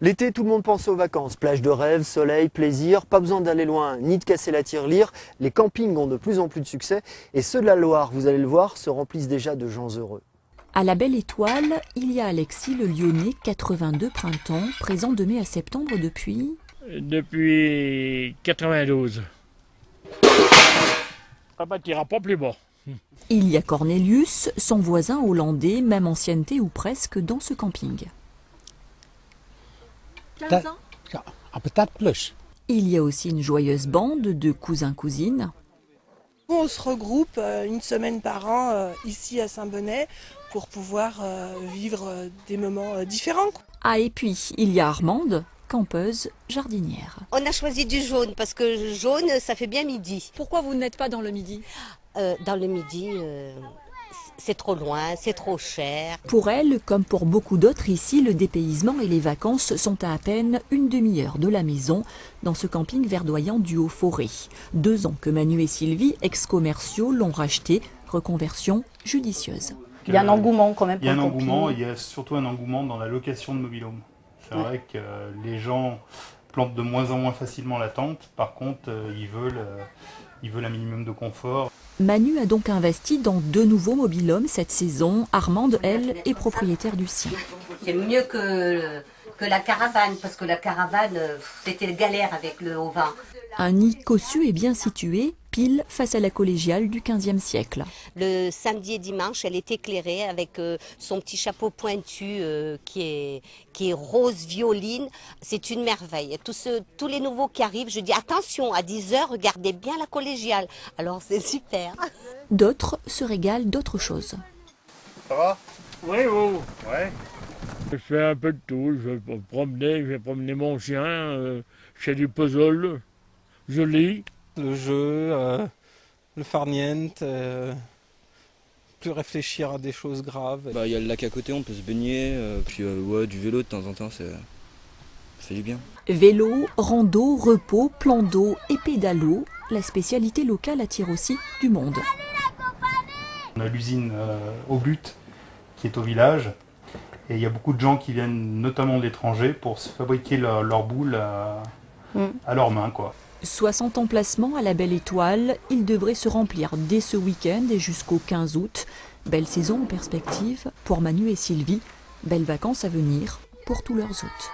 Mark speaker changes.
Speaker 1: L'été, tout le monde pense aux vacances. Plage de rêve, soleil, plaisir. Pas besoin d'aller loin ni de casser la tirelire. Les campings ont de plus en plus de succès. Et ceux de la Loire, vous allez le voir, se remplissent déjà de gens heureux.
Speaker 2: À la Belle Étoile, il y a Alexis le Lyonnais, 82 printemps, présent de mai à septembre depuis...
Speaker 3: Depuis 92. Ah bah t'iras pas plus bas.
Speaker 2: Il y a Cornelius, son voisin hollandais, même ancienneté ou presque dans ce camping.
Speaker 4: Peut-être plus.
Speaker 2: Il y a aussi une joyeuse bande de cousins-cousines.
Speaker 5: On se regroupe une semaine par an ici à Saint-Bonnet pour pouvoir vivre des moments différents.
Speaker 2: Ah, et puis, il y a Armande, campeuse, jardinière.
Speaker 6: On a choisi du jaune parce que jaune, ça fait bien midi.
Speaker 2: Pourquoi vous n'êtes pas dans le midi?
Speaker 6: Dans le midi, c'est trop loin, c'est trop cher.
Speaker 2: Pour elle, comme pour beaucoup d'autres ici, le dépaysement et les vacances sont à peine une demi-heure de la maison, dans ce camping verdoyant du Haut-Forêt. 2 ans que Manu et Sylvie, ex-commerciaux, l'ont racheté, reconversion judicieuse.
Speaker 7: Il y a un engouement quand même.
Speaker 8: Il y a un engouement, il y a surtout un engouement dans la location de mobil-home. C'est vrai que les gens plantent de moins en moins facilement la tente, par contre ils veulent un minimum de confort.
Speaker 2: Manu a donc investi dans 2 nouveaux mobil-homes cette saison. Armande, elle, est propriétaire du sien.
Speaker 6: C'est mieux que la caravane, parce que la caravane, c'était galère avec le haut vin.
Speaker 2: Un nid cossu et bien situé, pile face à la collégiale du XVe siècle.
Speaker 6: Le samedi et dimanche, elle est éclairée avec son petit chapeau pointu qui est rose violine. C'est une merveille. Tous les nouveaux qui arrivent, je dis attention, à 10h, regardez bien la collégiale. Alors c'est super.
Speaker 2: D'autres se régalent d'autres choses.
Speaker 8: Ça va?
Speaker 3: Oui, oui.
Speaker 8: Ouais.
Speaker 3: Je fais un peu de tout. Je vais promener mon chien. Je fais du puzzle. Je lis.
Speaker 4: Le jeu, le farniente, plus réfléchir à des choses graves.
Speaker 9: Il y a le lac à côté, on peut se baigner, puis ouais, du vélo de temps en temps, ça fait du bien.
Speaker 2: Vélo, rando, repos, plan d'eau et pédalo, la spécialité locale attire aussi du monde.
Speaker 8: On a l'usine au but qui est au village et il y a beaucoup de gens qui viennent notamment de l'étranger pour se fabriquer leur boule à leurs mains, quoi.
Speaker 2: 60 emplacements à la Belle Étoile, ils devraient se remplir dès ce week-end et jusqu'au 15 août. Belle saison en perspective pour Manu et Sylvie, belles vacances à venir pour tous leurs hôtes.